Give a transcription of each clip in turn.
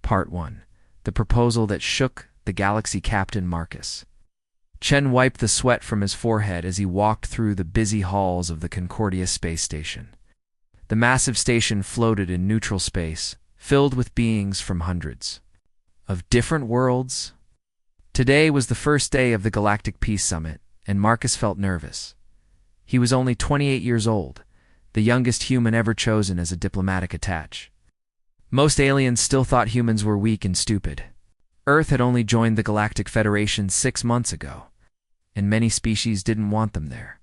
Part 1. The Proposal That Shook the Galaxy. Captain Marcus. Chen wiped the sweat from his forehead as he walked through the busy halls of the Concordia space station. The massive station floated in neutral space, filled with beings from hundreds of different worlds. Today was the first day of the Galactic Peace Summit, and Marcus felt nervous. He was only 28 years old, the youngest human ever chosen as a diplomatic attaché. Most aliens still thought humans were weak and stupid. Earth had only joined the Galactic Federation 6 months ago, and many species didn't want them there.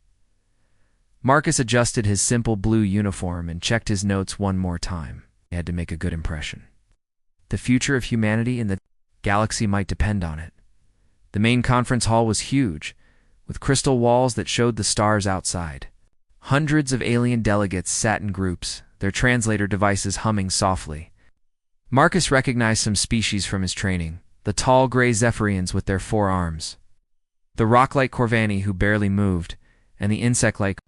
Marcus adjusted his simple blue uniform and checked his notes one more time. He had to make a good impression. The future of humanity in the galaxy might depend on it. The main conference hall was huge, with crystal walls that showed the stars outside. Hundreds of alien delegates sat in groups, their translator devices humming softly. Marcus recognized some species from his training, the tall gray Zephyrians with their 4 arms, the rock-like Corvani who barely moved, and the insect-like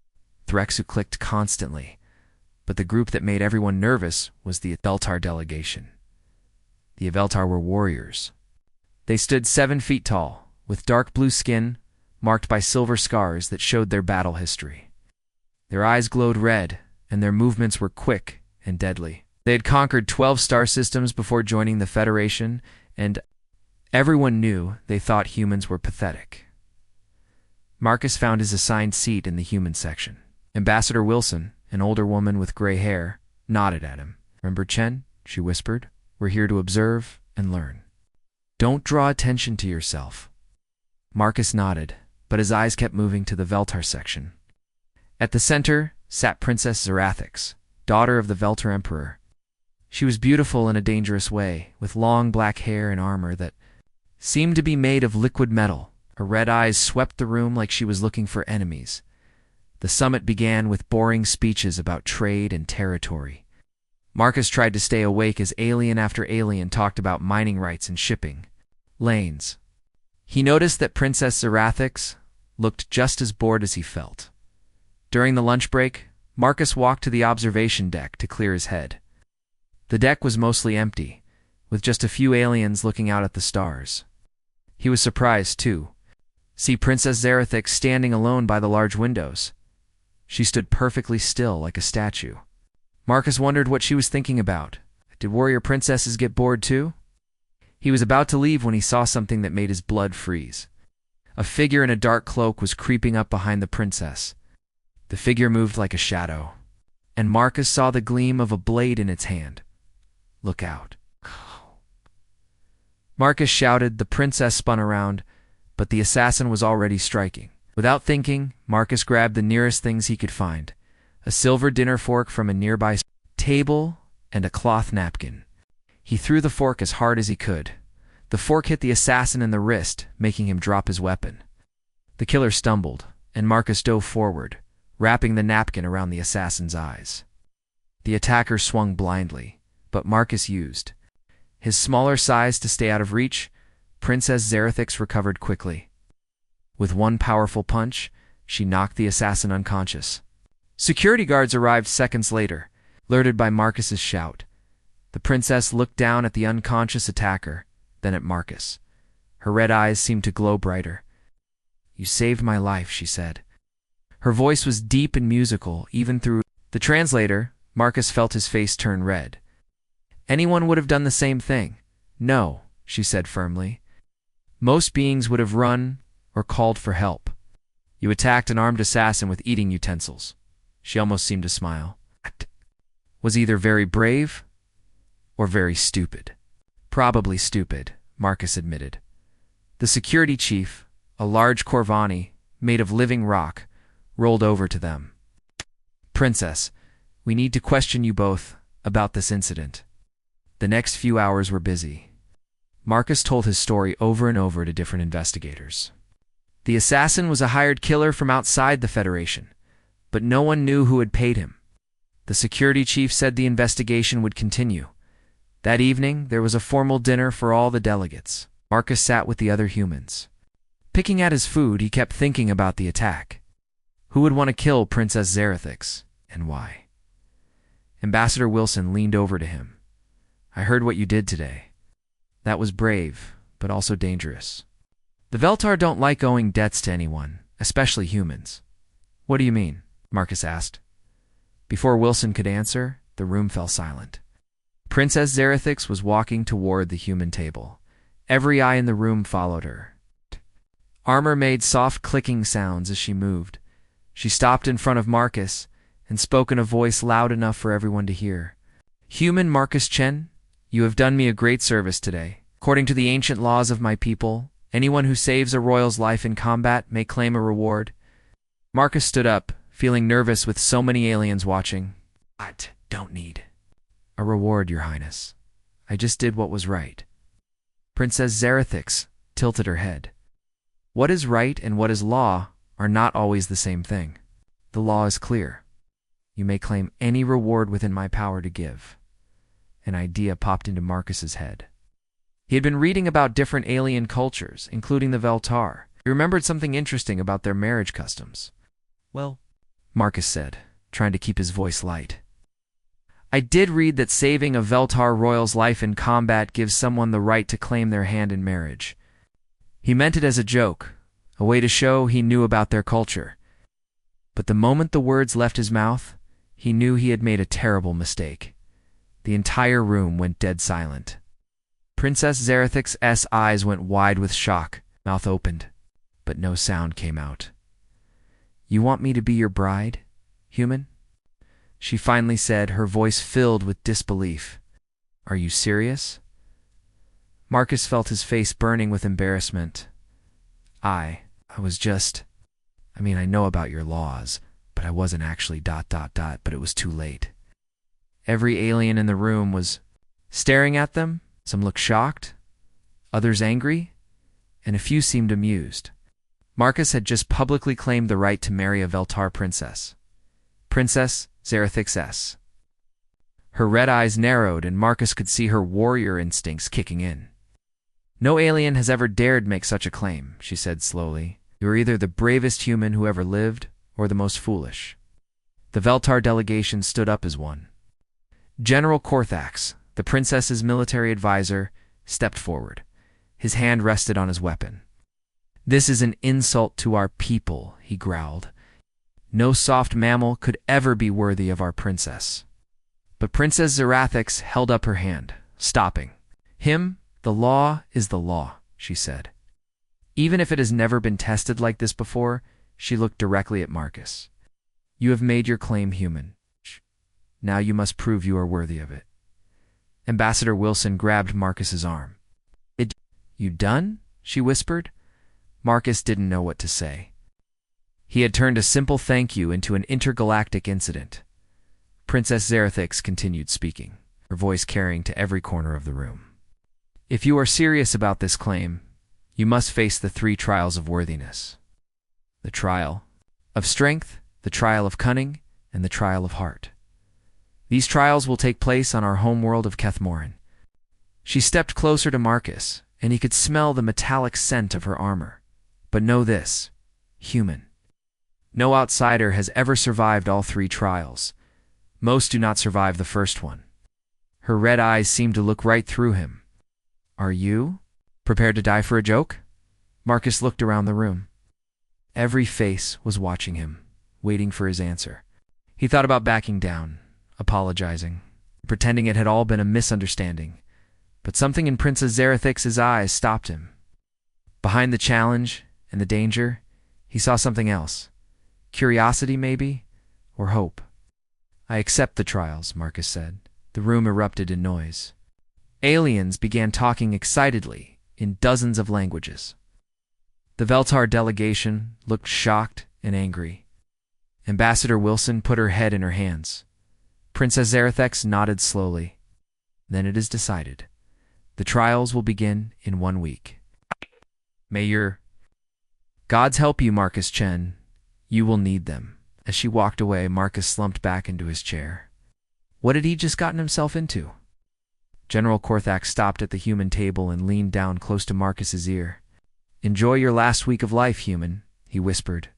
Threx who clicked constantly. But the group that made everyone nervous was the Aveltar delegation. The Aveltar were warriors. They stood 7 feet tall, with dark blue skin, marked by silver scars that showed their battle history. Their eyes glowed red, and their movements were quick and deadly. They had conquered 12 star systems before joining the Federation, and everyone knew they thought humans were pathetic. Marcus found his assigned seat in the human section. Ambassador Wilson, an older woman with gray hair, nodded at him. "Remember, Chen?" she whispered. "We're here to observe and learn. Don't draw attention to yourself." Marcus nodded, but his eyes kept moving to the Veltar section. At the center sat Princess Zerathix, daughter of the Veltar Emperor. She was beautiful in a dangerous way, with long black hair and armor that seemed to be made of liquid metal. Her red eyes swept the room like she was looking for enemies. The summit began with boring speeches about trade and territory. Marcus tried to stay awake as alien after alien talked about mining rights and shipping lanes. He noticed that Princess Zerathix looked just as bored as he felt. During the lunch break, Marcus walked to the observation deck to clear his head. The deck was mostly empty, with just a few aliens looking out at the stars. He was surprised, too. See Princess Zerathix standing alone by the large windows. She stood perfectly still like a statue. Marcus wondered what she was thinking about. Did warrior princesses get bored too? He was about to leave when he saw something that made his blood freeze. A figure in a dark cloak was creeping up behind the princess. The figure moved like a shadow, and Marcus saw the gleam of a blade in its hand. "Look out." Marcus shouted. The princess spun around, but the assassin was already striking. Without thinking, Marcus grabbed the nearest things he could find: a silver dinner fork from a nearby table and a cloth napkin. He threw the fork as hard as he could. The fork hit the assassin in the wrist, making him drop his weapon. The killer stumbled, and Marcus dove forward, wrapping the napkin around the assassin's eyes. The attacker swung blindly, but Marcus used his smaller size to stay out of reach. Princess Zerathix recovered quickly. With one powerful punch, she knocked the assassin unconscious. Security guards arrived seconds later, alerted by Marcus's shout. The princess looked down at the unconscious attacker, then at Marcus. Her red eyes seemed to glow brighter. "You saved my life," she said. Her voice was deep and musical, even through the translator. Marcus felt his face turn red. Anyone would have done the same thing. "No," she said firmly. "Most beings would have run or called for help. You attacked an armed assassin with eating utensils." She almost seemed to smile. "Was either very brave or very stupid." "Probably stupid," Marcus admitted. The security chief, a large Corvani made of living rock, rolled over to them. "Princess, we need to question you both about this incident." The next few hours were busy. Marcus told his story over and over to different investigators. The assassin was a hired killer from outside the Federation, but no one knew who had paid him. The security chief said the investigation would continue. That evening, there was a formal dinner for all the delegates. Marcus sat with the other humans. Picking at his food, he kept thinking about the attack. Who would want to kill Princess Zerathix, and why? Ambassador Wilson leaned over to him. "I heard what you did today. That was brave, but also dangerous. The Veltar don't like owing debts to anyone, especially humans. What do you mean? Marcus asked. Before Wilson could answer, the room fell silent. Princess Zerathix was walking toward the human table. Every eye in the room followed her. Armor made soft clicking sounds as she moved. She stopped in front of Marcus and spoke in a voice loud enough for everyone to hear. Human Marcus Chen, you have done me a great service today. According to the ancient laws of my people, anyone who saves a royal's life in combat may claim a reward. Marcus stood up, feeling nervous with so many aliens watching. I don't need a reward, Your Highness. I just did what was right. Princess Zerathix tilted her head. What is right and what is law are not always the same thing. The law is clear. You may claim any reward within my power to give. An idea popped into Marcus's head. He had been reading about different alien cultures, including the Veltar. He remembered something interesting about their marriage customs. Well, Marcus said, trying to keep his voice light. I did read that saving a Veltar royal's life in combat gives someone the right to claim their hand in marriage. He meant it as a joke, a way to show he knew about their culture. But the moment the words left his mouth, he knew he had made a terrible mistake. The entire room went dead silent. Princess Zerathix's eyes went wide with shock, mouth opened, but no sound came out. You want me to be your bride, human? She finally said, her voice filled with disbelief. Are you serious? Marcus felt his face burning with embarrassment. I was just... I know about your laws, but I wasn't actually ... but it was too late. Every alien in the room was staring at them. Some looked shocked, others angry, and a few seemed amused. Marcus had just publicly claimed the right to marry a Veltar princess. Princess Zerathix. Her red eyes narrowed, and Marcus could see her warrior instincts kicking in. No alien has ever dared make such a claim, she said slowly. You are either the bravest human who ever lived, or the most foolish. The Veltar delegation stood up as one. General Korthax, the princess's military advisor, stepped forward. His hand rested on his weapon. This is an insult to our people, he growled. No soft mammal could ever be worthy of our princess. But Princess Zerathix held up her hand, stopping. The law is the law, she said. Even if it has never been tested like this before, she looked directly at Marcus. You have made your claim human. Now you must prove you are worthy of it. Ambassador Wilson grabbed Marcus's arm. You done? She whispered. Marcus didn't know what to say. He had turned a simple thank you into an intergalactic incident. Princess Zerathix continued speaking, her voice carrying to every corner of the room. If you are serious about this claim, you must face the 3 trials of worthiness. The trial of strength, the trial of cunning, and the trial of heart. These trials will take place on our homeworld of Kethmorin. She stepped closer to Marcus, and he could smell the metallic scent of her armor. But know this, human. No outsider has ever survived all 3 trials. Most do not survive the first one. Her red eyes seemed to look right through him. Are you prepared to die for a joke? Marcus looked around the room. Every face was watching him, waiting for his answer. He thought about backing down, apologizing, pretending it had all been a misunderstanding. But something in Princess Zerathix's eyes stopped him. Behind the challenge and the danger, he saw something else. Curiosity, maybe, or hope. I accept the trials, Marcus said. The room erupted in noise. Aliens began talking excitedly in dozens of languages. The Veltar delegation looked shocked and angry. Ambassador Wilson put her head in her hands. Princess Zerathix nodded slowly. Then it is decided. The trials will begin in 1 week. May your gods help you, Marcus Chen. You will need them. As she walked away, Marcus slumped back into his chair. What had he just gotten himself into? General Korthax stopped at the human table and leaned down close to Marcus's ear. Enjoy your last week of life, human, he whispered.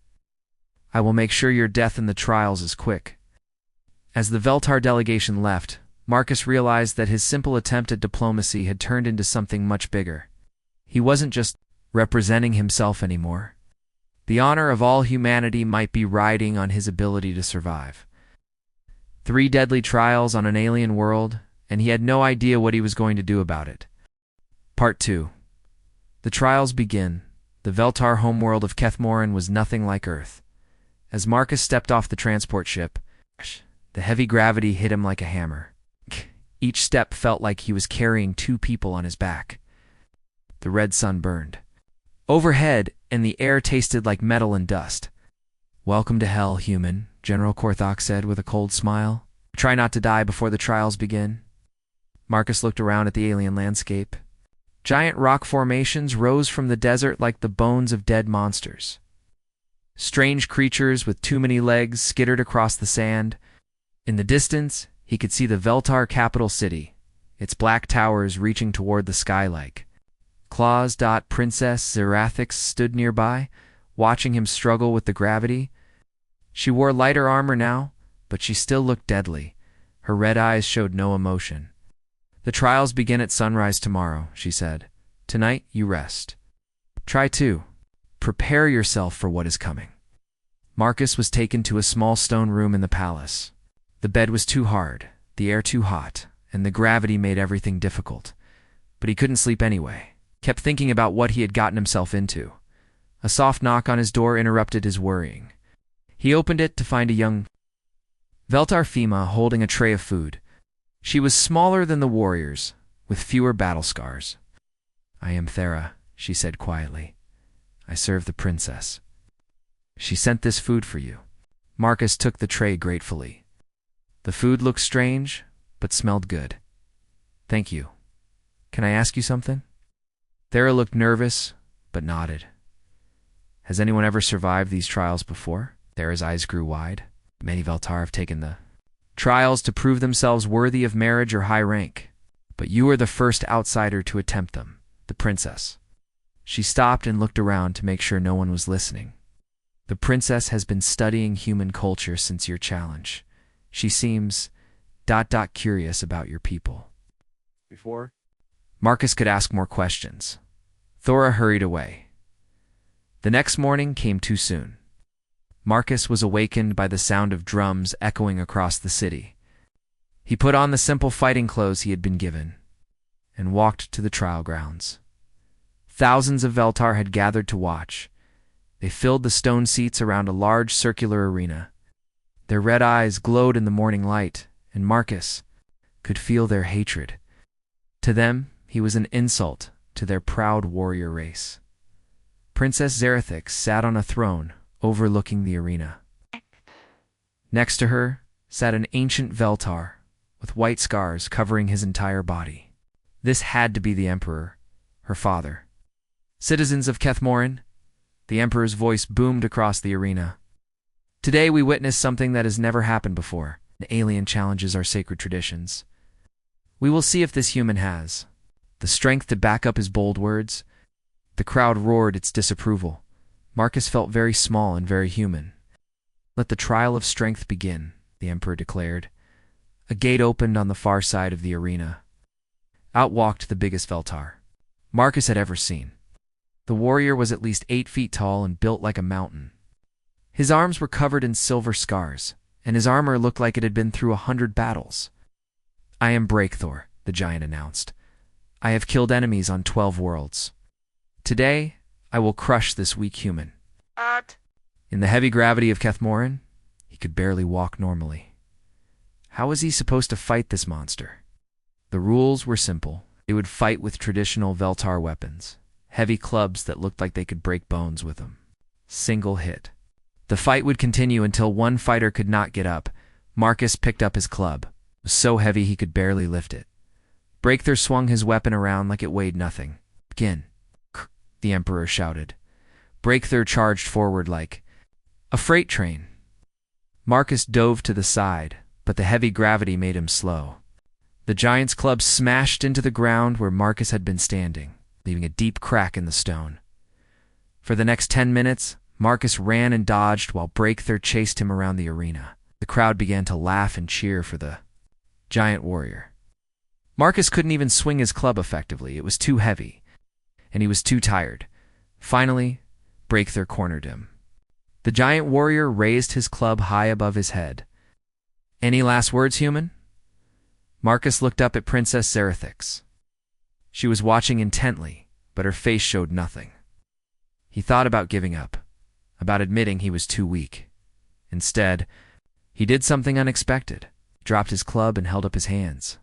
I will make sure your death in the trials is quick. As the Veltar delegation left, Marcus realized that his simple attempt at diplomacy had turned into something much bigger. He wasn't just representing himself anymore. The honor of all humanity might be riding on his ability to survive. 3 deadly trials on an alien world, and he had no idea what he was going to do about it. Part 2. The trials begin. The Veltar homeworld of Kethmorin was nothing like Earth. As Marcus stepped off the transport ship, the heavy gravity hit him like a hammer. Each step felt like he was carrying 2 people on his back. The red sun burned overhead, and the air tasted like metal and dust. "Welcome to hell, human," General Korthok said with a cold smile. "Try not to die before the trials begin." Marcus looked around at the alien landscape. Giant rock formations rose from the desert like the bones of dead monsters. Strange creatures with too many legs skittered across the sand. In the distance, he could see the Veltar capital city, its black towers reaching toward the sky like claws. Princess Zerathix stood nearby, watching him struggle with the gravity. She wore lighter armor now, but she still looked deadly. Her red eyes showed no emotion. "The trials begin at sunrise tomorrow," she said. "Tonight, you rest. Try to prepare yourself for what is coming." Marcus was taken to a small stone room in the palace. The bed was too hard, the air too hot, and the gravity made everything difficult. But he couldn't sleep anyway. Kept thinking about what he had gotten himself into. A soft knock on his door interrupted his worrying. He opened it to find a young Veltar Fema holding a tray of food. She was smaller than the warriors, with fewer battle scars. "I am Thera," she said quietly. "I serve the princess. She sent this food for you." Marcus took the tray gratefully. The food looked strange, but smelled good. "Thank you. Can I ask you something?" Thera looked nervous, but nodded. "Has anyone ever survived these trials before?" Thera's eyes grew wide. "Many Veltar have taken the trials to prove themselves worthy of marriage or high rank. But you are the first outsider to attempt them, the princess." She stopped and looked around to make sure no one was listening. "The princess has been studying human culture since your challenge. She seems curious about your people." Before Marcus could ask more questions, Thora hurried away. The next morning came too soon. Marcus was awakened by the sound of drums echoing across the city. He put on the simple fighting clothes he had been given and walked to the trial grounds. Thousands of Veltar had gathered to watch. They filled the stone seats around a large circular arena. Their red eyes glowed in the morning light, and Marcus could feel their hatred. To them, he was an insult to their proud warrior race. Princess Zerathix sat on a throne overlooking the arena. Next to her sat an ancient Veltar with white scars covering his entire body. This had to be the Emperor, her father. "Citizens of Kethmorin," the Emperor's voice boomed across the arena. "Today we witness something that has never happened before. An alien challenges our sacred traditions. We will see if this human has the strength to back up his bold words." The crowd roared its disapproval. Marcus felt very small and very human. "Let the trial of strength begin," the Emperor declared. A gate opened on the far side of the arena. Out walked the biggest Veltar Marcus had ever seen. The warrior was at least 8 feet tall and built like a mountain. His arms were covered in silver scars, and his armor looked like it had been through 100 battles. "I am Breakthor," the giant announced. "I have killed enemies on 12 worlds. Today, I will crush this weak human." In the heavy gravity of Kethmorin, he could barely walk normally. How was he supposed to fight this monster? The rules were simple. They would fight with traditional Veltar weapons, heavy clubs that looked like they could break bones with them. Single hit. The fight would continue until one fighter could not get up. Marcus picked up his club. It was so heavy he could barely lift it. Breakthor swung his weapon around like it weighed nothing. "Begin," the Emperor shouted. Breakthor charged forward like a freight train. Marcus dove to the side, but the heavy gravity made him slow. The giant's club smashed into the ground where Marcus had been standing, leaving a deep crack in the stone. For the next 10 minutes, Marcus ran and dodged while Breakthor chased him around the arena. The crowd began to laugh and cheer for the Giant warrior. Marcus couldn't even swing his club effectively. It was too heavy, and he was too tired. Finally, Breakthrough cornered him. The giant warrior raised his club high above his head. "Any last words, human?" Marcus looked up at Princess Zerathix. She was watching intently, but her face showed nothing. He thought about giving up, about admitting he was too weak. Instead, he did something unexpected. He dropped his club and held up his hands.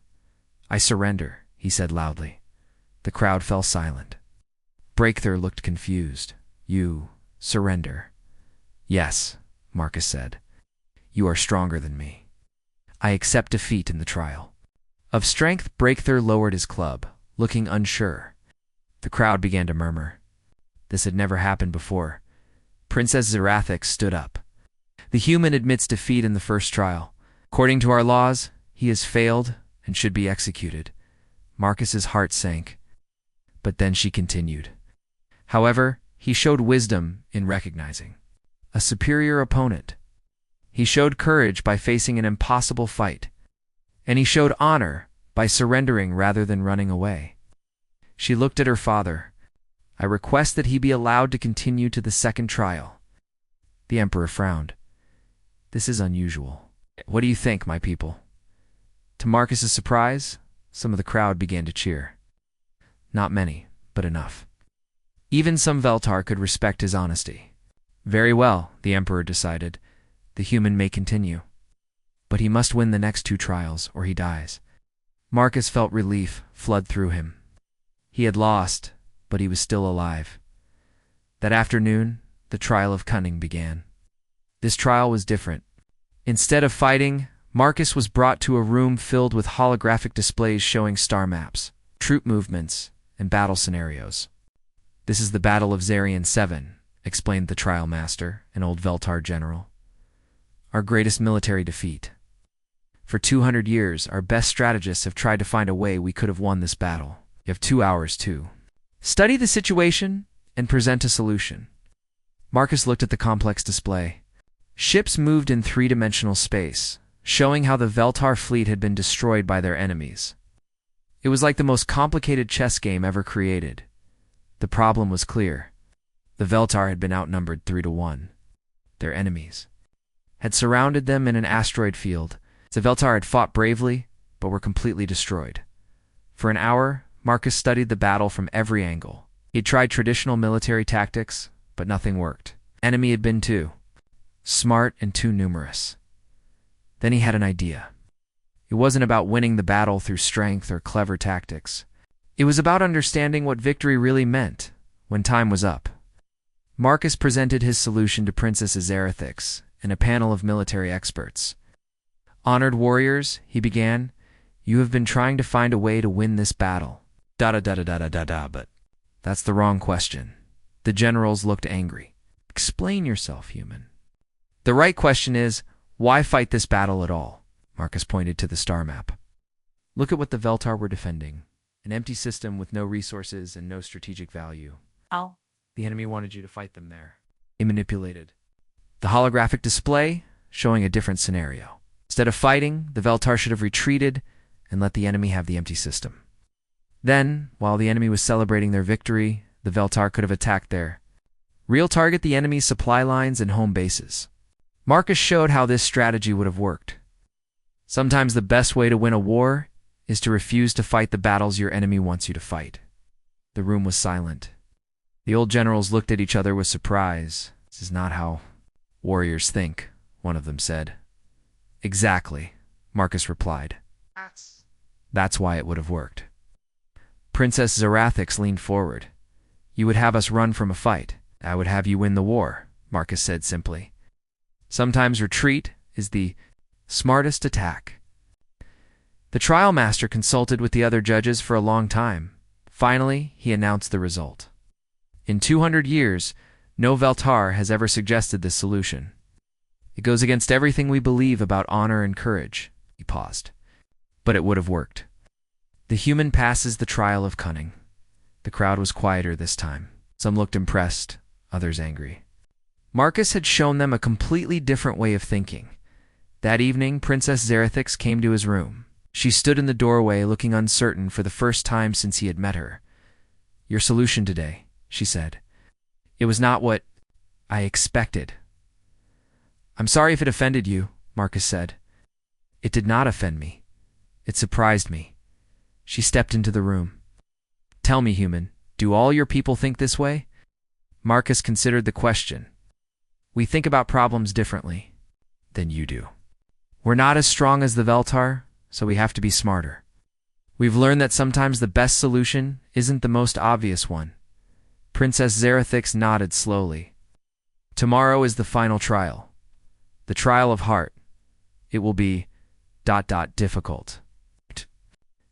"I surrender," he said loudly. The crowd fell silent. Breakthrough looked confused. "You surrender?" "Yes," Marcus said. "You are stronger than me. I accept defeat in the trial." Of strength, Breakthrough lowered his club, looking unsure. The crowd began to murmur. This had never happened before. Princess Zerathix stood up. "The human admits defeat in the first trial. According to our laws, he has failed and should be executed." Marcus's heart sank. But then she continued. "However, he showed wisdom in recognizing a superior opponent. He showed courage by facing an impossible fight. And he showed honor by surrendering rather than running away." She looked at her father. "I request that he be allowed to continue to the second trial." The emperor frowned. "This is unusual. What do you think, my people?" To Marcus's surprise, some of the crowd began to cheer. Not many, but enough. Even some Veltar could respect his honesty. "Very well," the emperor decided. "The human may continue. But he must win the next 2 trials, or he dies." Marcus felt relief flood through him. He had lost, but he was still alive. That afternoon, the trial of cunning began. This trial was different. Instead of fighting, Marcus was brought to a room filled with holographic displays showing star maps, troop movements, and battle scenarios. "This is the Battle of Zarian 7, explained the trial master, an old Veltar general. "Our greatest military defeat. For 200 years, our best strategists have tried to find a way we could have won this battle. You have 2 hours to study the situation and present a solution." Marcus looked at the complex display. Ships moved in 3-dimensional space, showing how the Veltar fleet had been destroyed by their enemies. It was like the most complicated chess game ever created. The problem was clear. The Veltar had been outnumbered 3-1. Their enemies had surrounded them in an asteroid field. The Veltar had fought bravely, but were completely destroyed. For an hour, Marcus studied the battle from every angle. He had tried traditional military tactics, but nothing worked. Enemy had been too smart and too numerous. Then he had an idea. It wasn't about winning the battle through strength or clever tactics. It was about understanding what victory really meant when time was up. Marcus presented his solution to Princess Zerathix and a panel of military experts. "Honored warriors," he began, "you have been trying to find a way to win this battle. But that's the wrong question." The generals looked angry. "Explain yourself, human." "The right question is, why fight this battle at all?" Marcus pointed to the star map. "Look at what the Veltar were defending. An empty system with no resources and no strategic value. Oh. The enemy wanted you to fight them there. They manipulated the holographic display, showing a different scenario. Instead of fighting, the Veltar should have retreated and let the enemy have the empty system. Then, while the enemy was celebrating their victory, the Veltar could have attacked their real target, the enemy's supply lines and home bases. Marcus showed how this strategy would have worked. Sometimes the best way to win a war is to refuse to fight the battles your enemy wants you to fight. The room was silent. The old generals looked at each other with surprise. "This is not how warriors think," one of them said. "Exactly," Marcus replied. "That's why it would have worked." Princess Zerathix leaned forward. "You would have us run from a fight. I would have you win the war," Marcus said simply. "Sometimes retreat is the smartest attack." The trial master consulted with the other judges for a long time. Finally, he announced the result. "In 200 years, no Veltar has ever suggested this solution. It goes against everything we believe about honor and courage." He paused. "But it would have worked. The human passes the trial of cunning." The crowd was quieter this time. Some looked impressed, others angry. Marcus had shown them a completely different way of thinking. That evening, Princess Zerathix came to his room. She stood in the doorway, looking uncertain for the first time since he had met her. "Your solution today," she said. "It was not what I expected." "I'm sorry if it offended you," Marcus said. "It did not offend me. It surprised me." She stepped into the room. "Tell me, human, do all your people think this way?" Marcus considered the question. "We think about problems differently than you do. We're not as strong as the Veltar, so we have to be smarter. We've learned that sometimes the best solution isn't the most obvious one." Princess Zerathix nodded slowly. "Tomorrow is the final trial. The trial of heart. It will be ... difficult." "What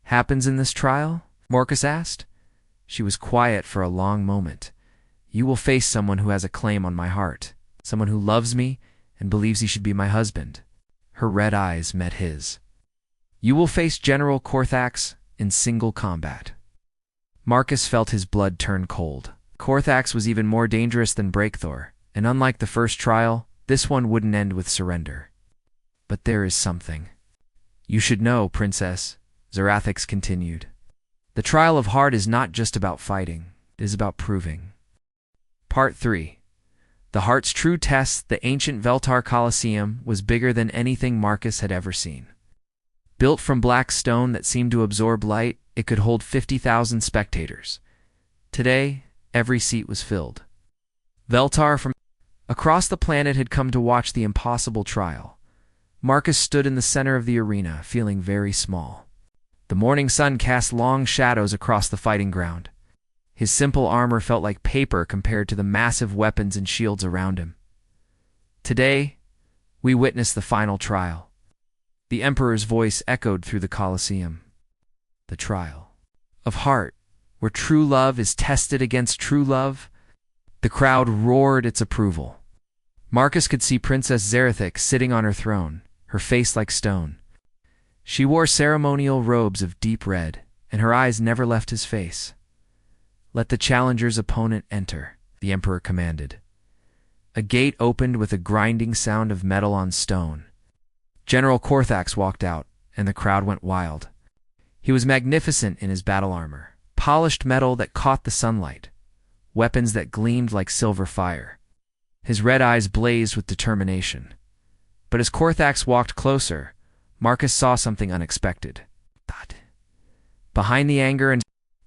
happens in this trial?" Marcus asked. She was quiet for a long moment. "You will face someone who has a claim on my heart, someone who loves me and believes he should be my husband." Her red eyes met his. "You will face General Korthax in single combat." Marcus felt his blood turn cold. Korthax was even more dangerous than Breakthor, and unlike the first trial, this one wouldn't end with surrender. "But there is something you should know, Princess," Zerathix continued. "The trial of heart is not just about fighting, it is about proving." Part 3. The heart's true test. The ancient Veltar Colosseum was bigger than anything Marcus had ever seen. Built from black stone that seemed to absorb light, it could hold 50,000 spectators. Today, every seat was filled. Veltar from across the planet had come to watch the impossible trial. Marcus stood in the center of the arena, feeling very small. The morning sun cast long shadows across the fighting ground. His simple armor felt like paper compared to the massive weapons and shields around him. Today, we witnessed the final trial. The Emperor's voice echoed through the Colosseum. The trial of heart, where true love is tested against true love. The crowd roared its approval. Marcus could see Princess Zerathix sitting on her throne, her face like stone. She wore ceremonial robes of deep red, and her eyes never left his face. "Let the challenger's opponent enter," the Emperor commanded. A gate opened with a grinding sound of metal on stone. General Korthax walked out, and the crowd went wild. He was magnificent in his battle armor, polished metal that caught the sunlight, weapons that gleamed like silver fire. His red eyes blazed with determination. But as Korthax walked closer, Marcus saw something unexpected. Behind the anger and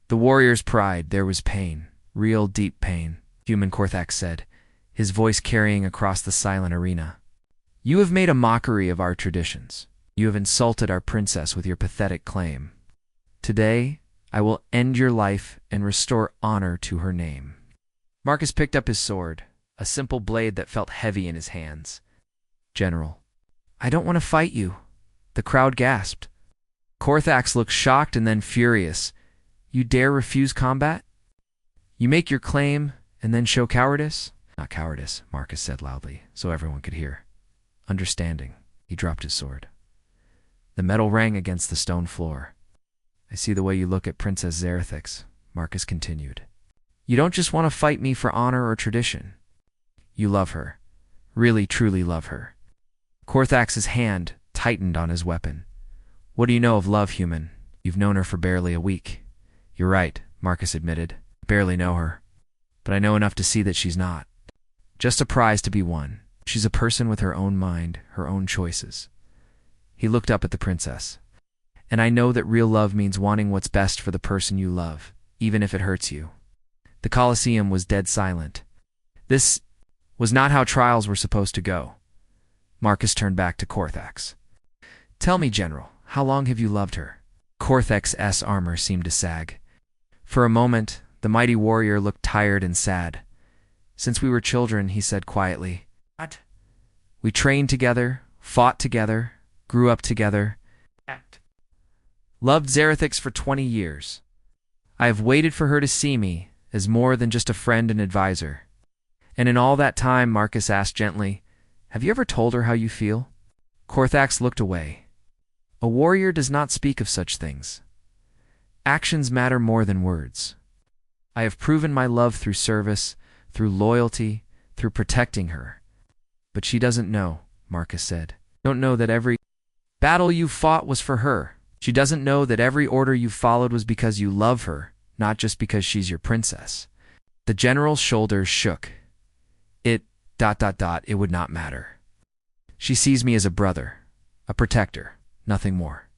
the warrior's pride, there was pain, real deep pain, human Korthax said, his voice carrying across the silent arena. "You have made a mockery of our traditions. You have insulted our princess with your pathetic claim. Today, I will end your life and restore honor to her name." Marcus picked up his sword, a simple blade that felt heavy in his hands. "General, I don't want to fight you," the crowd gasped. Korthax looked shocked and then furious. "You dare refuse combat? You make your claim and then show cowardice?" "Not cowardice," Marcus said loudly, so everyone could hear. "Understanding." He dropped his sword. The metal rang against the stone floor. "I see the way you look at Princess Zerathix," Marcus continued. "You don't just want to fight me for honor or tradition. You love her. Really, truly love her." Korthax's hand tightened on his weapon. "What do you know of love, human? You've known her for barely a week." "You're right," Marcus admitted. "I barely know her. But I know enough to see that she's not just a prize to be won. She's a person with her own mind, her own choices." He looked up at the princess. "And I know that real love means wanting what's best for the person you love, even if it hurts you." The Colosseum was dead silent. This was not how trials were supposed to go. Marcus turned back to Korthax. "Tell me, General, how long have you loved her?" Korthax's armor seemed to sag. For a moment, the mighty warrior looked tired and sad. "Since we were children," he said quietly. "What?" "We trained together, fought together, grew up together. Loved Zerathix for 20 years. I have waited for her to see me as more than just a friend and advisor." "And in all that time," Marcus asked gently, "have you ever told her how you feel?" Korthax looked away. "A warrior does not speak of such things. Actions matter more than words. I have proven my love through service, through loyalty, through protecting her. But she doesn't know," Marcus said. "Don't know that every battle you fought was for her. She doesn't know that every order you followed was because you love her, not just because she's your princess. The general's shoulders shook. It would not matter. She sees me as a brother, a protector, nothing more.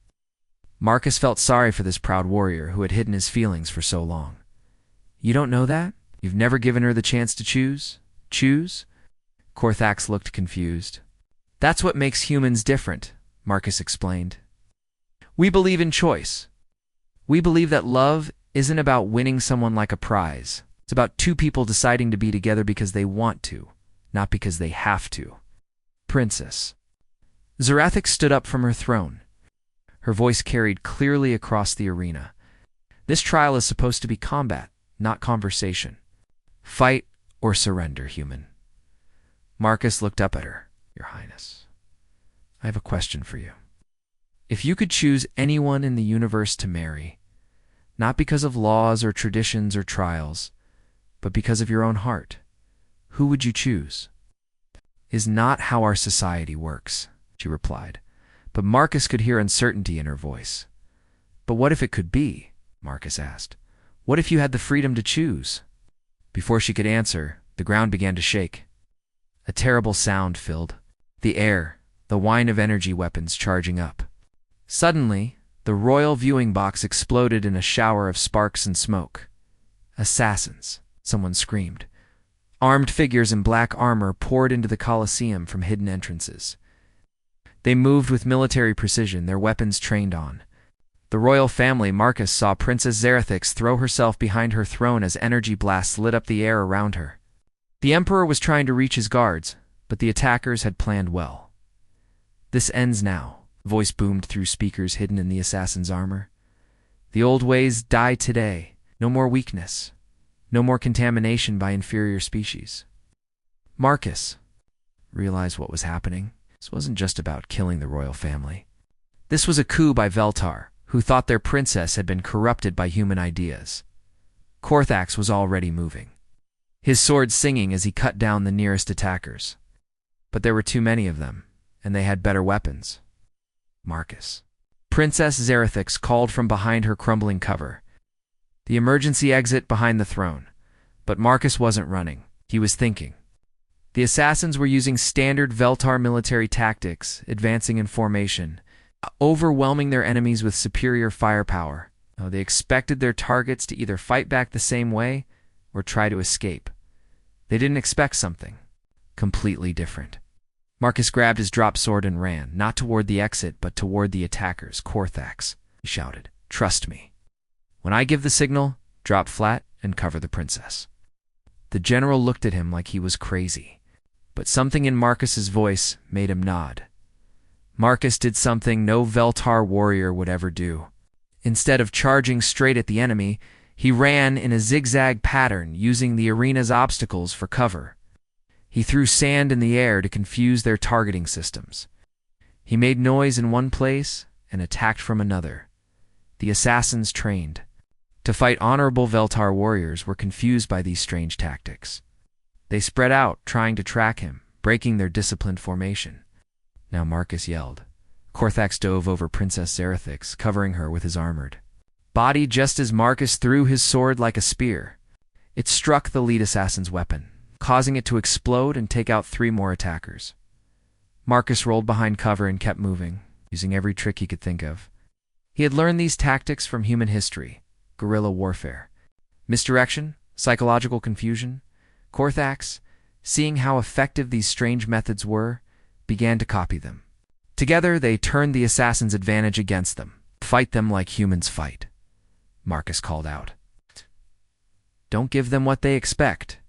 Marcus felt sorry for this proud warrior who had hidden his feelings for so long. You don't know that? You've never given her the chance to choose? Choose? Korthax looked confused. That's what makes humans different, Marcus explained. We believe in choice. We believe that love isn't about winning someone like a prize. It's about two people deciding to be together because they want to, not because they have to. Princess. Zarathix stood up from her throne. Her voice carried clearly across the arena. This trial is supposed to be combat, not conversation. Fight or surrender, human. Marcus looked up at her. Your Highness, I have a question for you. If you could choose anyone in the universe to marry, not because of laws or traditions or trials, but because of your own heart, who would you choose? Is not how our society works, she replied, but Marcus could hear uncertainty in her voice. But what if it could be? Marcus asked. What if you had the freedom to choose? Before she could answer, the ground began to shake. A terrible sound filled the air, the whine of energy weapons charging up. Suddenly, the royal viewing box exploded in a shower of sparks and smoke. Assassins, someone screamed. Armed figures in black armor poured into the Colosseum from hidden entrances. They moved with military precision, their weapons trained on. The royal family, Marcus saw Princess Zarathix throw herself behind her throne as energy blasts lit up the air around her. The Emperor was trying to reach his guards, but the attackers had planned well. This ends now, a voice boomed through speakers hidden in the assassin's armor. The old ways die today. No more weakness. No more contamination by inferior species. Marcus realized what was happening. This wasn't just about killing the royal family. This was a coup by Veltar, who thought their princess had been corrupted by human ideas. Korthax was already moving, his sword singing as he cut down the nearest attackers. But there were too many of them, and they had better weapons. Marcus. Princess Zarathix called from behind her crumbling cover. The emergency exit behind the throne. But Marcus wasn't running. He was thinking. The assassins were using standard Veltar military tactics, advancing in formation, overwhelming their enemies with superior firepower. They expected their targets to either fight back the same way or try to escape. They didn't expect something completely different. Marcus grabbed his drop sword and ran, not toward the exit, but toward the attackers. Korthax, he shouted, trust me. When I give the signal, drop flat and cover the princess. The general looked at him like he was crazy, but something in Marcus's voice made him nod. Marcus did something no Veltar warrior would ever do. Instead of charging straight at the enemy, he ran in a zigzag pattern, using the arena's obstacles for cover. He threw sand in the air to confuse their targeting systems. He made noise in one place and attacked from another. The assassins trained to fight honorable Veltar warriors were confused by these strange tactics. They spread out, trying to track him, breaking their disciplined formation. Now Marcus yelled. Korthax dove over Princess Zarathix, covering her with his armored body just as Marcus threw his sword like a spear. It struck the lead assassin's weapon, causing it to explode and take out 3 more attackers. Marcus rolled behind cover and kept moving, using every trick he could think of. He had learned these tactics from human history, guerrilla warfare, misdirection, psychological confusion. Korthax, seeing how effective these strange methods were, began to copy them. Together, they turned the assassin's advantage against them. Fight them like humans fight, Marcus called out. Don't give them what they expect.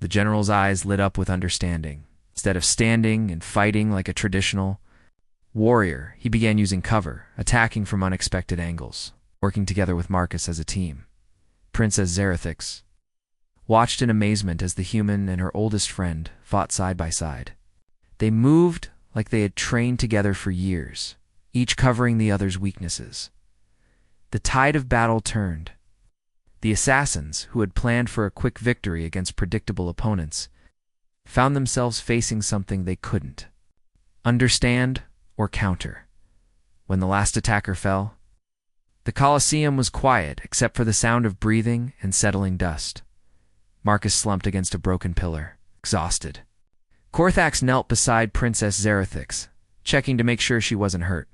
The general's eyes lit up with understanding. Instead of standing and fighting like a traditional warrior, he began using cover, attacking from unexpected angles, working together with Marcus as a team. Princess Zarathix watched in amazement as the human and her oldest friend fought side by side. They moved like they had trained together for years, each covering the other's weaknesses. The tide of battle turned. The assassins, who had planned for a quick victory against predictable opponents, found themselves facing something they couldn't understand or counter. when the last attacker fell. The Colosseum was quiet except for the sound of breathing and settling dust. Marcus slumped against a broken pillar, exhausted. Korthax knelt beside Princess Zerathix, checking to make sure she wasn't hurt.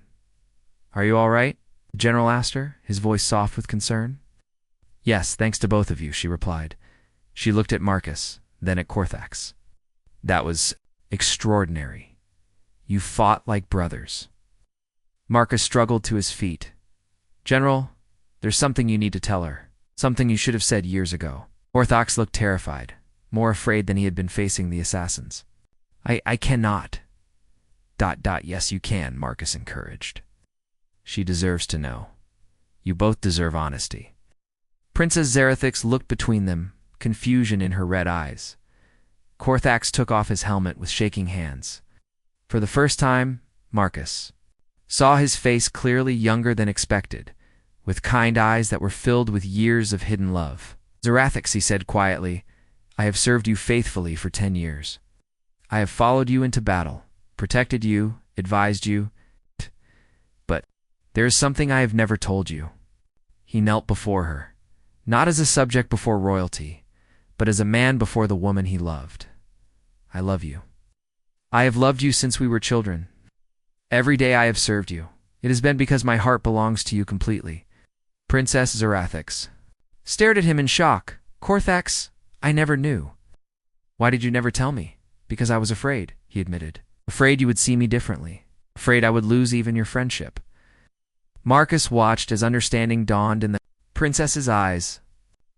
"Are you all right?" the general asked her, his voice soft with concern. "Yes, thanks to both of you," she replied. She looked at Marcus, then at Korthax. "That was extraordinary. You fought like brothers." Marcus struggled to his feet. "General, there's something you need to tell her. Something you should have said years ago." Korthax looked terrified, more afraid than he had been facing the assassins. I cannot. ... Yes, you can," Marcus encouraged. "She deserves to know. You both deserve honesty." Princess Zerathix looked between them, confusion in her red eyes. Korthax took off his helmet with shaking hands. For the first time, Marcus saw his face clearly, younger than expected, with kind eyes that were filled with years of hidden love. "Zerathix," he said quietly, "I have served you faithfully for 10 years. I have followed you into battle, protected you, advised you, but there is something I have never told you." He knelt before her, not as a subject before royalty, but as a man before the woman he loved. "I love you. I have loved you since we were children. Every day I have served you. It has been because my heart belongs to you completely." Princess Zerathix stared at him in shock. "Korthax, I never knew." "Why did you never tell me?" "Because I was afraid," he admitted. "Afraid you would see me differently. Afraid I would lose even your friendship." Marcus watched as understanding dawned in the princess's eyes.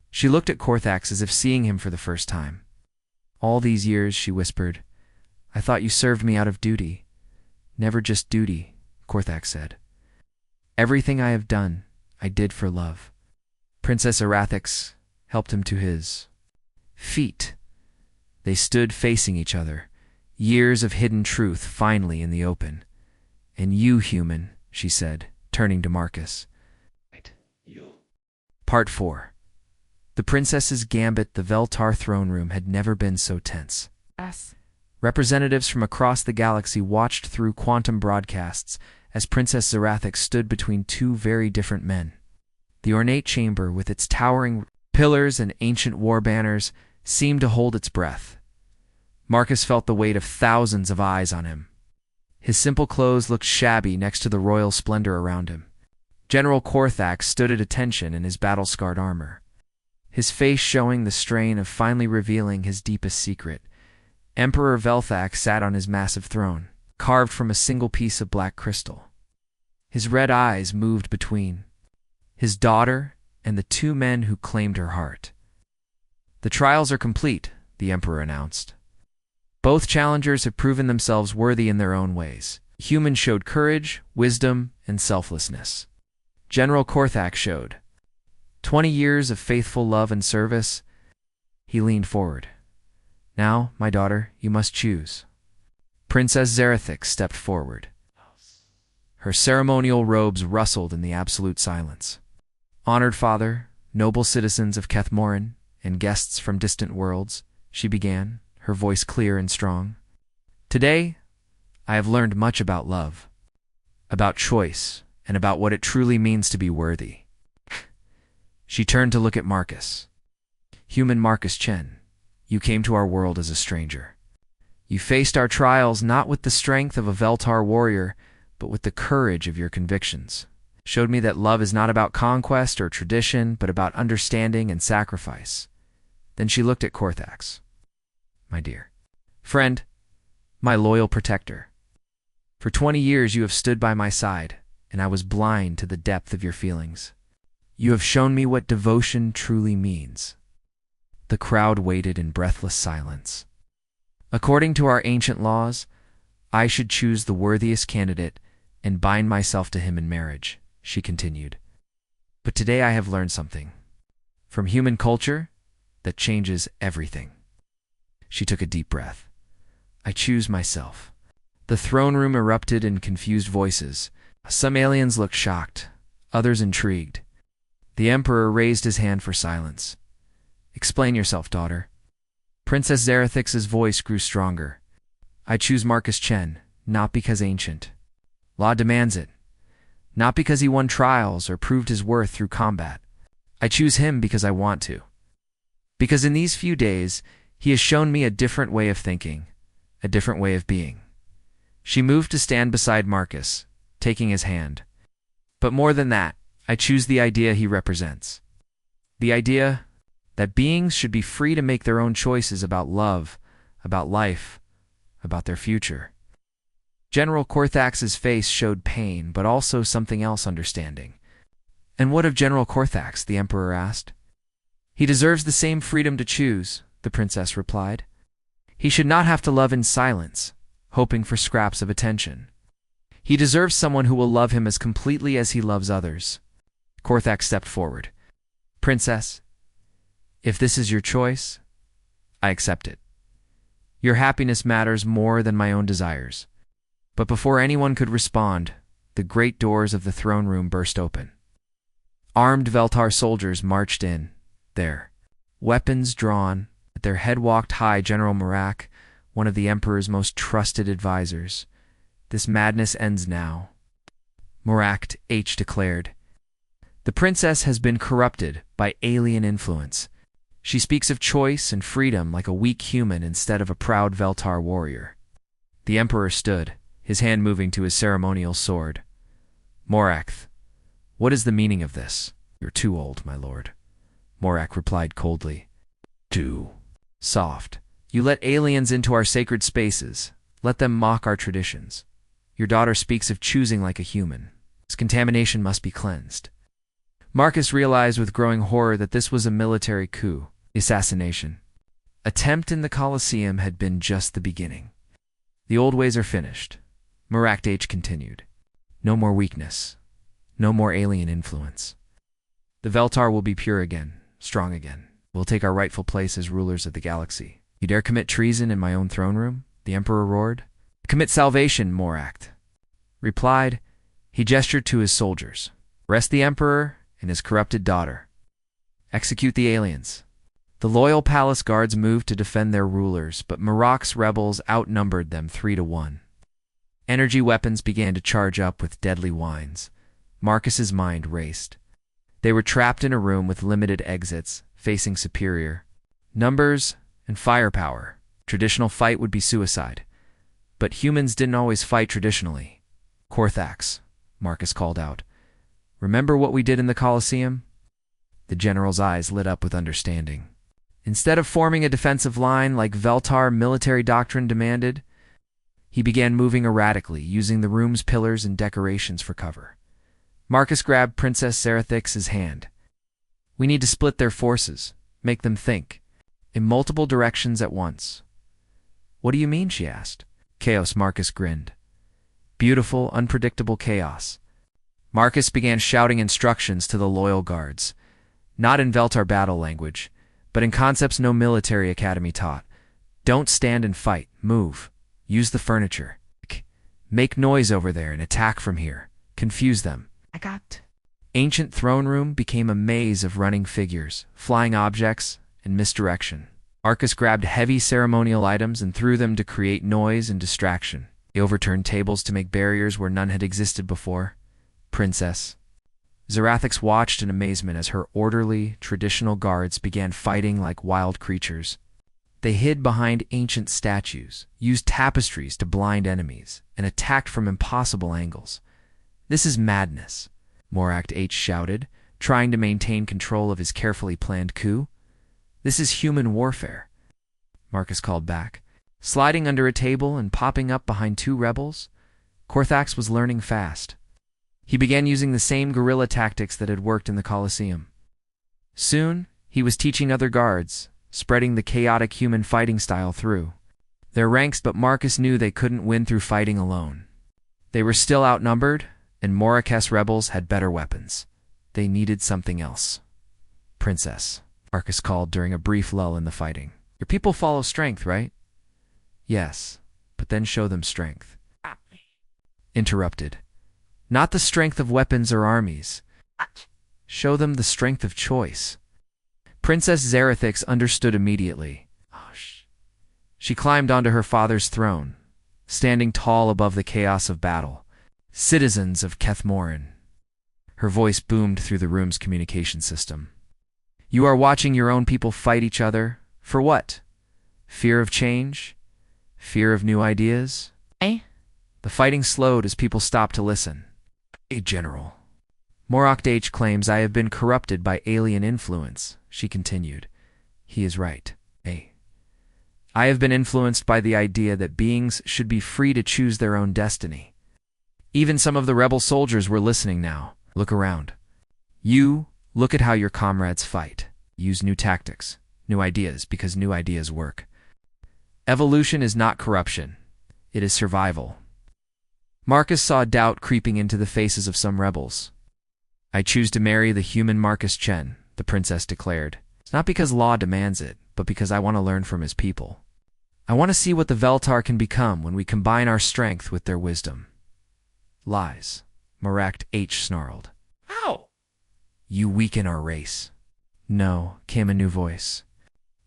She looked at Korthax as if seeing him for the first time. "All these years," she whispered, "I thought you served me out of duty." "Never just duty," Korthax said. "Everything I have done, I did for love." Princess Zerathix helped him to his feet. They stood facing each other, years of hidden truth finally in the open. "And you, human," she said, turning to Marcus. "You." Part 4. The princess's gambit. The Veltar throne room had never been so tense. Representatives from across the galaxy watched through quantum broadcasts as Princess Zerathix stood between two very different men. The ornate chamber, with its towering pillars and ancient war banners, seemed to hold its breath. Marcus felt the weight of thousands of eyes on him. His simple clothes looked shabby next to the royal splendor around him. General Korthax stood at attention in his battle-scarred armor, his face showing the strain of finally revealing his deepest secret. Emperor Velthax sat on his massive throne, carved from a single piece of black crystal. His red eyes moved between his daughter and the two men who claimed her heart. "The trials are complete," the Emperor announced. "Both challengers have proven themselves worthy in their own ways. Humans showed courage, wisdom, and selflessness. General Korthax showed 20 years of faithful love and service." He leaned forward. "Now, my daughter, you must choose." Princess Zerathix stepped forward. Her ceremonial robes rustled in the absolute silence. "Honored father, noble citizens of Kethmorin, and guests from distant worlds," she began, her voice clear and strong. "Today, I have learned much about love, about choice, and about what it truly means to be worthy." She turned to look at Marcus. "Human Marcus Chen, you came to our world as a stranger. You faced our trials not with the strength of a Veltar warrior, but with the courage of your convictions. Showed me that love is not about conquest or tradition, but about understanding and sacrifice." Then she looked at Korthax. "My dear friend, my loyal protector. For 20 years you have stood by my side, and I was blind to the depth of your feelings. You have shown me what devotion truly means." The crowd waited in breathless silence. "According to our ancient laws, I should choose the worthiest candidate and bind myself to him in marriage," she continued. "But today I have learned something from human culture that changes everything." She took a deep breath. "I choose myself." The throne room erupted in confused voices. Some aliens looked shocked, others intrigued. The Emperor raised his hand for silence. "Explain yourself, daughter." Princess Zerathix's voice grew stronger. "I choose Marcus Chen, not because ancient. Law demands it, not because he won trials or proved his worth through combat. I choose him because I want to. Because in these few days, he has shown me a different way of thinking, a different way of being. She moved to stand beside Marcus, taking his hand. But more than that, I choose the idea he represents. The idea that beings should be free to make their own choices about love, about life, about their future. General Corthax's face showed pain, but also something else understanding. And what of General Corthax? The Emperor asked. He deserves the same freedom to choose, the princess replied. He should not have to love in silence, hoping for scraps of attention. He deserves someone who will love him as completely as he loves others. Corthax stepped forward. Princess, if this is your choice, I accept it. Your happiness matters more than my own desires. But before anyone could respond, the great doors of the throne room burst open. Armed Veltar soldiers marched in, there, weapons drawn. At their head walked High General Morak, one of the Emperor's most trusted advisors. This madness ends now, Morak H declared. The princess has been corrupted by alien influence. She speaks of choice and freedom like a weak human instead of a proud Veltar warrior. The Emperor stood, his hand moving to his ceremonial sword. Morak, what is the meaning of this? You're too old, my lord. Morak replied coldly. Too soft. You let aliens into our sacred spaces. Let them mock our traditions. Your daughter speaks of choosing like a human. This contamination must be cleansed. Marcus realized with growing horror that this was a military coup, the assassination. Attempt in the Colosseum had been just the beginning. The old ways are finished. Morak H continued. No more weakness. No more alien influence. The Veltar will be pure again, strong again. We'll take our rightful place as rulers of the galaxy. You dare commit treason in my own throne room? The Emperor roared. Commit salvation, Morak replied. He gestured to his soldiers. Arrest the Emperor and his corrupted daughter. Execute the aliens. The loyal palace guards moved to defend their rulers, but Morak's rebels outnumbered them 3-1. Energy weapons began to charge up with deadly whines. Marcus's mind raced. They were trapped in a room with limited exits, facing superior numbers and firepower. Traditional fight would be suicide. But humans didn't always fight traditionally. Corthax, Marcus called out. Remember what we did in the Colosseum? The general's eyes lit up with understanding. Instead of forming a defensive line like Veltar military doctrine demanded, he began moving erratically, using the room's pillars and decorations for cover. Marcus grabbed Princess Zarathix's hand. We need to split their forces, make them think, in multiple directions at once. What do you mean? She asked. Chaos, Marcus grinned. Beautiful, unpredictable chaos. Marcus began shouting instructions to the loyal guards, not in Veltar battle language, but in concepts no military academy taught. Don't stand and fight. Move. Use the furniture. Make noise over there and attack from here. Confuse them. I got. Ancient throne room became a maze of running figures, flying objects, and misdirection. Marcus grabbed heavy ceremonial items and threw them to create noise and distraction. He overturned tables to make barriers where none had existed before. Princess. Zarathix watched in amazement as her orderly, traditional guards began fighting like wild creatures. They hid behind ancient statues, used tapestries to blind enemies, and attacked from impossible angles. This is madness, Morak H shouted, trying to maintain control of his carefully planned coup. This is human warfare, Marcus called back. Sliding under a table and popping up behind two rebels, Corthax was learning fast. He began using the same guerrilla tactics that had worked in the Colosseum. Soon, he was teaching other guards, spreading the chaotic human fighting style through their ranks, but Marcus knew they couldn't win through fighting alone. They were still outnumbered, and Morak's rebels had better weapons. They needed something else. Princess, Marcus called during a brief lull in the fighting. Your people follow strength, right? Yes, but then show them strength. Interrupted. Not the strength of weapons or armies. Show them the strength of choice. Princess Zarathix understood immediately. She climbed onto her father's throne, standing tall above the chaos of battle. Citizens of Kethmorin, Her voice boomed through the room's communication system. You are watching your own people fight each other. For what? Fear of change? Fear of new ideas? Eh? The fighting slowed as people stopped to listen. A general. Morok H claims I have been corrupted by alien influence, she continued. He is right. I have been influenced by the idea that beings should be free to choose their own destiny. Even some of the rebel soldiers were listening now. Look around. You, look at how your comrades fight. Use new tactics, new ideas, because new ideas work. Evolution is not corruption. It is survival. Marcus saw doubt creeping into the faces of some rebels. I choose to marry the human Marcus Chen, the princess declared. It's not because law demands it, but because I want to learn from his people. I want to see what the Veltar can become when we combine our strength with their wisdom. Lies, Morok H snarled. How? You weaken our race. No, came a new voice.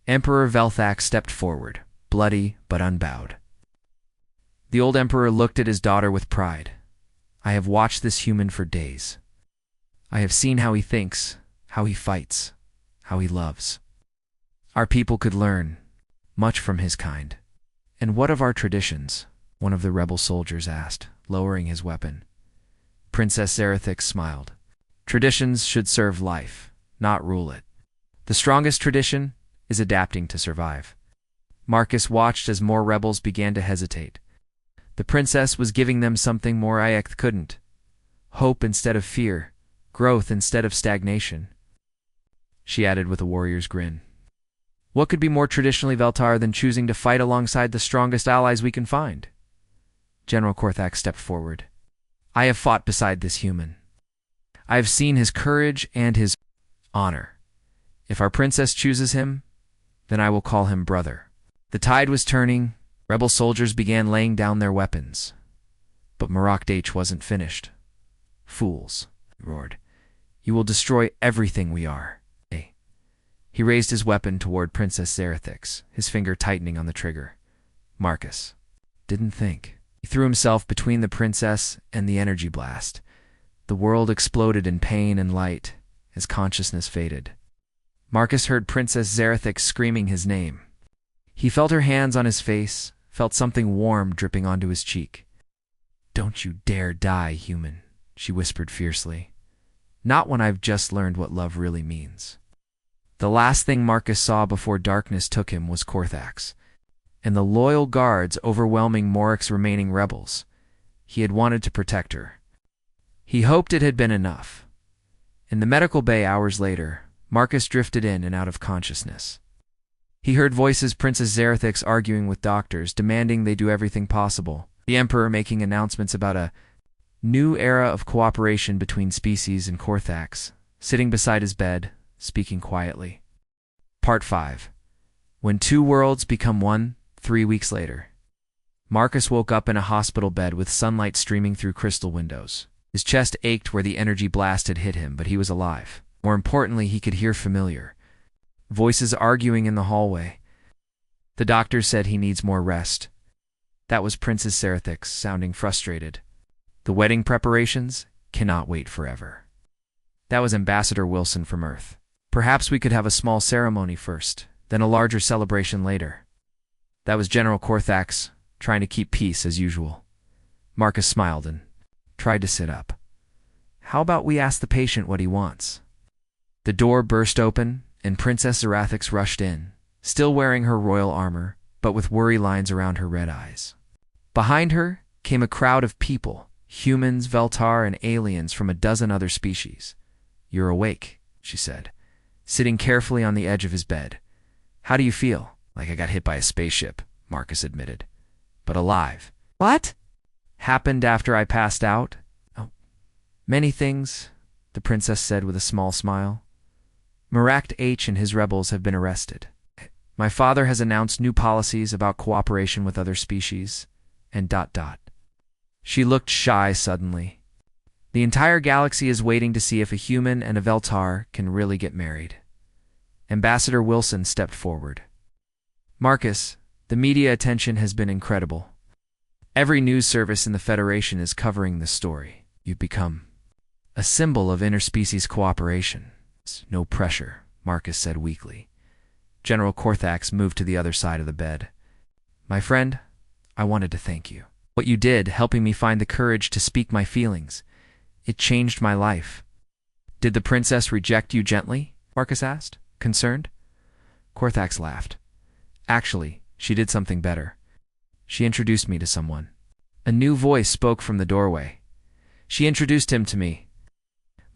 Emperor Velthak stepped forward, bloody but unbowed. The old emperor looked at his daughter with pride. I have watched this human for days. I have seen how he thinks, how he fights, how he loves. Our people could learn much from his kind. And what of our traditions? One of the rebel soldiers asked, lowering his weapon. Princess Zarathix smiled. Traditions should serve life, not rule it. The strongest tradition is adapting to survive. Marcus watched as more rebels began to hesitate. The princess was giving them something Morok couldn't. Hope instead of fear, growth instead of stagnation. She added with a warrior's grin. What could be more traditionally Veltar than choosing to fight alongside the strongest allies we can find? General Korthak stepped forward. I have fought beside this human. I have seen his courage and his honor. If our princess chooses him, then I will call him brother. The tide was turning. Rebel soldiers began laying down their weapons. But Morok H wasn't finished. Fools, he roared. You will destroy everything we are. He raised his weapon toward Princess Zarathix, his finger tightening on the trigger. Marcus didn't think. He threw himself between the princess and the energy blast. The world exploded in pain and light as consciousness faded. Marcus heard Princess Zarathix screaming his name. He felt her hands on his face, felt something warm dripping onto his cheek. Don't you dare die, human, she whispered fiercely. Not when I've just learned what love really means. The last thing Marcus saw before darkness took him was Korthax, and the loyal guards overwhelming Morok's remaining rebels. He had wanted to protect her. He hoped it had been enough. In the medical bay hours later, Marcus drifted in and out of consciousness. He heard voices Princess Zarathix arguing with doctors, demanding they do everything possible, the Emperor making announcements about a new era of cooperation between species, and Korthax, sitting beside his bed, speaking quietly. Part 5. When two worlds become one, 3 weeks later. Marcus woke up in a hospital bed with sunlight streaming through crystal windows. His chest ached where the energy blast had hit him, but he was alive. More importantly, he could hear familiar voices arguing in the hallway. The doctor said he needs more rest. That was Princess Zarathix, sounding frustrated. The wedding preparations cannot wait forever. That was Ambassador Wilson from Earth. Perhaps we could have a small ceremony first, then a larger celebration later. That was General Korthax, trying to keep peace as usual. Marcus smiled and tried to sit up. How about we ask the patient what he wants? The door burst open, and Princess Zarathix rushed in, still wearing her royal armor, but with worry lines around her red eyes. Behind her came a crowd of people, humans, Veltar, and aliens from a dozen other species. You're awake, she said, sitting carefully on the edge of his bed. How do you feel? Like I got hit by a spaceship, Marcus admitted. But alive. What? Happened after I passed out? Oh, many things, the princess said with a small smile. Morok H and his rebels have been arrested. My father has announced new policies about cooperation with other species, and ... She looked shy suddenly. The entire galaxy is waiting to see if a human and a Veltar can really get married. Ambassador Wilson stepped forward. Marcus, the media attention has been incredible. Every news service in the Federation is covering this story. You've become a symbol of interspecies cooperation. No pressure, Marcus said weakly. General Corthax moved to the other side of the bed. My friend, I wanted to thank you. What you did, helping me find the courage to speak my feelings, it changed my life. Did the princess reject you gently? Marcus asked, concerned. Corthax laughed. Actually, she did something better. She introduced me to someone. A new voice spoke from the doorway. She introduced him to me.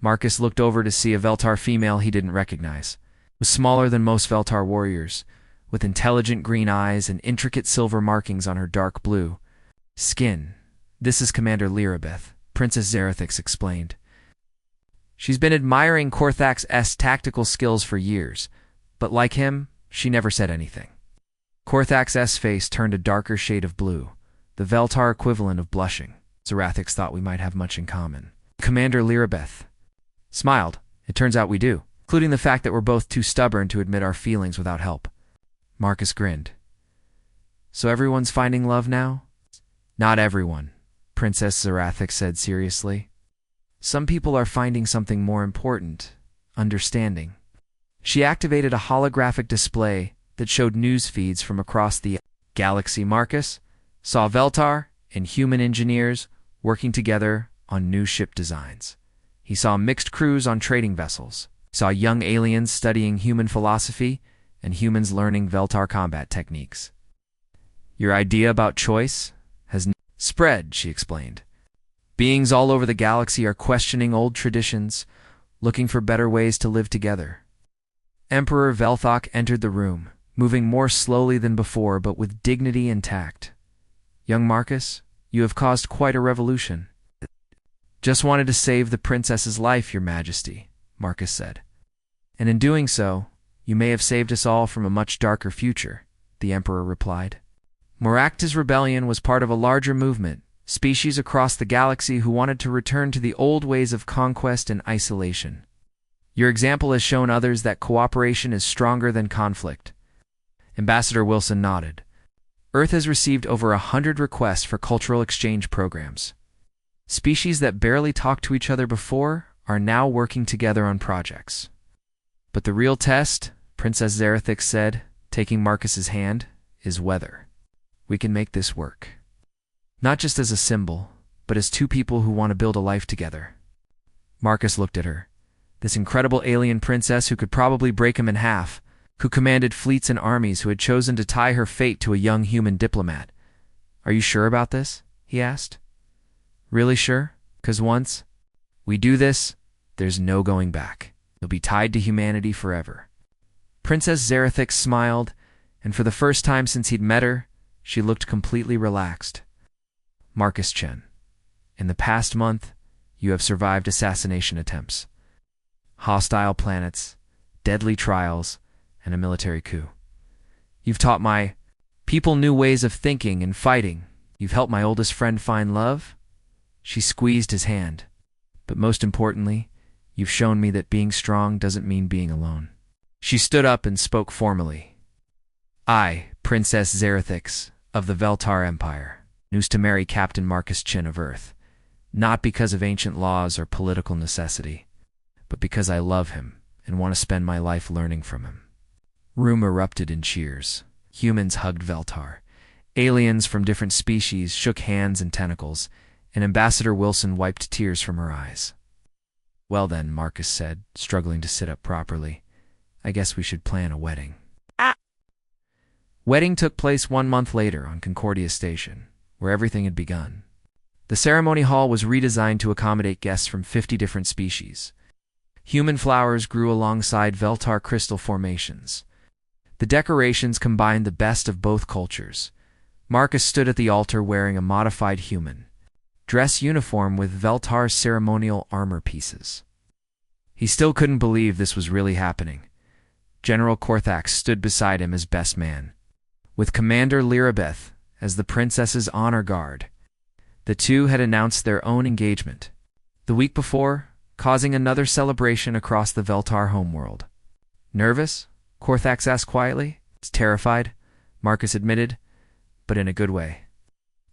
Marcus looked over to see a Veltar female he didn't recognize. It was smaller than most Veltar warriors, with intelligent green eyes and intricate silver markings on her dark blue skin. This is Commander Lirabeth, Princess Zerathix explained. She's been admiring Corthax's tactical skills for years, but like him, she never said anything. Corthax's face turned a darker shade of blue, the Veltar equivalent of blushing. Zerathix thought we might have much in common. Commander Lirabeth smiled. It turns out we do, including the fact that we're both too stubborn to admit our feelings without help. Marcus grinned. So everyone's finding love now? Not everyone, Princess Zerathix said seriously. Some people are finding something more important, understanding. She activated a holographic display that showed news feeds from across the galaxy. Marcus saw Veltar and human engineers working together on new ship designs. He saw mixed crews on trading vessels. He saw young aliens studying human philosophy and humans learning Veltar combat techniques. Your idea about choice has spread, she explained. Beings all over the galaxy are questioning old traditions, looking for better ways to live together. Emperor Velthok entered the room, moving more slowly than before but with dignity and tact. Young Marcus, you have caused quite a revolution. Just wanted to save the princess's life, Your Majesty, Marcus said. And in doing so, you may have saved us all from a much darker future, the Emperor replied. Morakta's rebellion was part of a larger movement, species across the galaxy who wanted to return to the old ways of conquest and isolation. Your example has shown others that cooperation is stronger than conflict. Ambassador Wilson nodded. Earth has received over 100 requests for cultural exchange programs. Species that barely talked to each other before are now working together on projects. But the real test, Princess Zerathix said, taking Marcus's hand, is whether we can make this work. Not just as a symbol, but as two people who want to build a life together. Marcus looked at her. This incredible alien princess who could probably break him in half, who commanded fleets and armies, who had chosen to tie her fate to a young human diplomat. Are you sure about this? He asked. Really sure? 'Cause once we do this, there's no going back. You'll be tied to humanity forever. Princess Zerathix smiled, and for the first time since he'd met her, she looked completely relaxed. Marcus Chen, in the past month, you have survived assassination attempts, hostile planets, deadly trials, and a military coup. You've taught my people new ways of thinking and fighting. You've helped my oldest friend find love. She squeezed his hand. But most importantly, you've shown me that being strong doesn't mean being alone. She stood up and spoke formally. I, Princess Zerathix, of the Veltar Empire, choose to marry Captain Marcus Chen of Earth, not because of ancient laws or political necessity, but because I love him and want to spend my life learning from him. Room erupted in cheers. Humans hugged Veltar. Aliens from different species shook hands and tentacles, and Ambassador Wilson wiped tears from her eyes. Well then, Marcus said, struggling to sit up properly, I guess we should plan a wedding. Wedding took place 1 month later on Concordia Station, where everything had begun. The ceremony hall was redesigned to accommodate guests from 50 different species. Human flowers grew alongside Veltar crystal formations. The decorations combined the best of both cultures. Marcus stood at the altar wearing a modified human dress uniform with Veltar ceremonial armor pieces. He still couldn't believe this was really happening. General Corthax stood beside him as best man, with Commander Lirabeth as the princess's honor guard. The two had announced their own engagement the week before, causing another celebration across the Veltar homeworld. Nervous? Corthax asked quietly. It's terrified, Marcus admitted, but in a good way.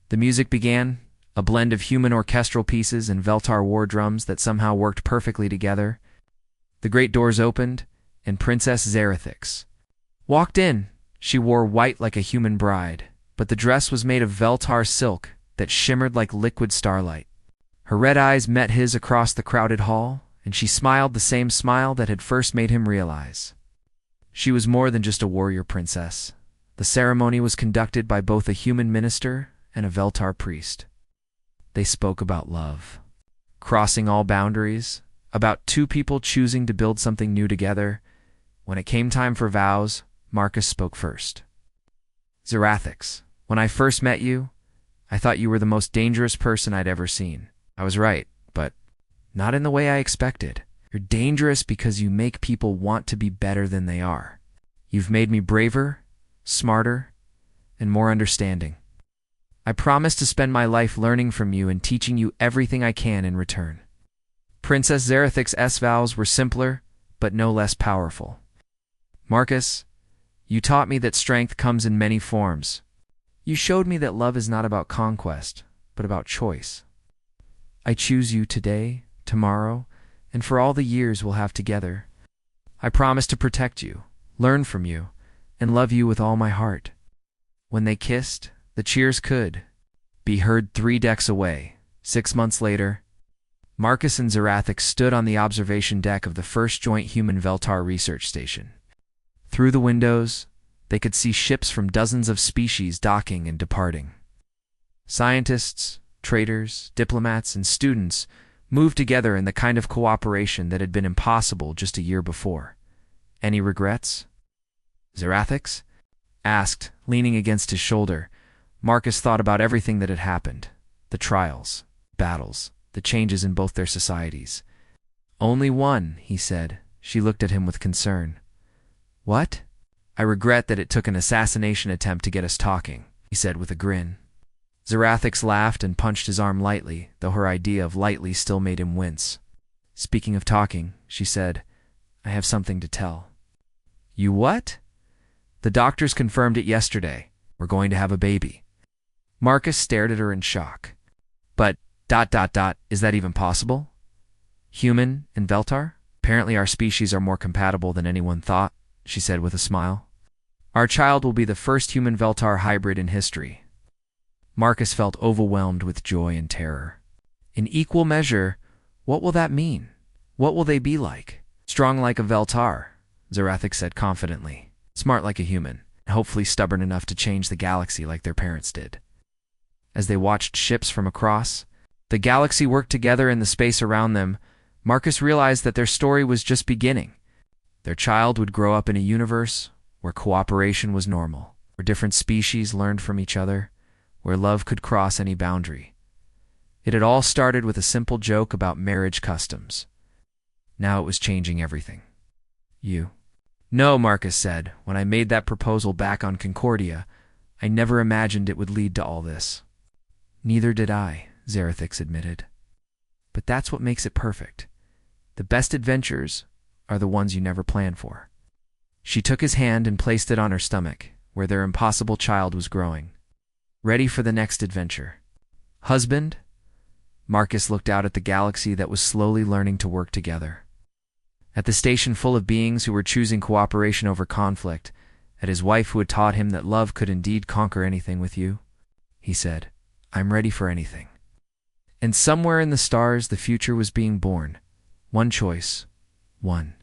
The music began, a blend of human orchestral pieces and Veltar war drums that somehow worked perfectly together. The great doors opened, and Princess Zerathix walked in. She wore white like a human bride, but the dress was made of Veltar silk that shimmered like liquid starlight. Her red eyes met his across the crowded hall, and she smiled the same smile that had first made him realize she was more than just a warrior princess. The ceremony was conducted by both a human minister and a Veltar priest. They spoke about love, crossing all boundaries, about two people choosing to build something new together. When it came time for vows, Marcus spoke first. Zerathix, when I first met you, I thought you were the most dangerous person I'd ever seen. I was right, but not in the way I expected. You're dangerous because you make people want to be better than they are. You've made me braver, smarter, and more understanding. I promise to spend my life learning from you and teaching you everything I can in return. Princess Zerathix's vows were simpler, but no less powerful. Marcus, you taught me that strength comes in many forms. You showed me that love is not about conquest, but about choice. I choose you today, tomorrow, and for all the years we'll have together. I promise to protect you, learn from you, and love you with all my heart. When they kissed, the cheers could be heard 3 decks away. 6 months later, Marcus and Zerathix stood on the observation deck of the first joint human Veltar research station. Through the windows, they could see ships from dozens of species docking and departing. Scientists, traders, diplomats, and students moved together in the kind of cooperation that had been impossible just a year before. Any regrets? Zerathix asked, leaning against his shoulder. Marcus thought about everything that had happened, the trials, battles, the changes in both their societies. Only one, he said. She looked at him with concern. What? I regret that it took an assassination attempt to get us talking, he said with a grin. Zerathix laughed and punched his arm lightly, though her idea of lightly still made him wince. Speaking of talking, she said, I have something to tell. You what? The doctors confirmed it yesterday. We're going to have a baby. Marcus stared at her in shock. But, is that even possible? Human and Veltar? Apparently our species are more compatible than anyone thought, she said with a smile. Our child will be the first human Veltar hybrid in history. Marcus felt overwhelmed with joy and terror. In equal measure, what will that mean? What will they be like? Strong like a Veltar, Zerathix said confidently. Smart like a human, and hopefully stubborn enough to change the galaxy like their parents did. As they watched ships from across the galaxy work together in the space around them, Marcus realized that their story was just beginning. Their child would grow up in a universe where cooperation was normal, where different species learned from each other, where love could cross any boundary. It had all started with a simple joke about marriage customs. Now it was changing everything. You. No, Marcus said. When I made that proposal back on Concordia, I never imagined it would lead to all this. Neither did I, Zerathix admitted. But that's what makes it perfect. The best adventures are the ones you never plan for. She took his hand and placed it on her stomach, where their impossible child was growing. Ready for the next adventure. Husband? Marcus looked out at the galaxy that was slowly learning to work together. At the station full of beings who were choosing cooperation over conflict, at his wife who had taught him that love could indeed conquer anything with you, he said, I'm ready for anything. And somewhere in the stars the future was being born. One choice, one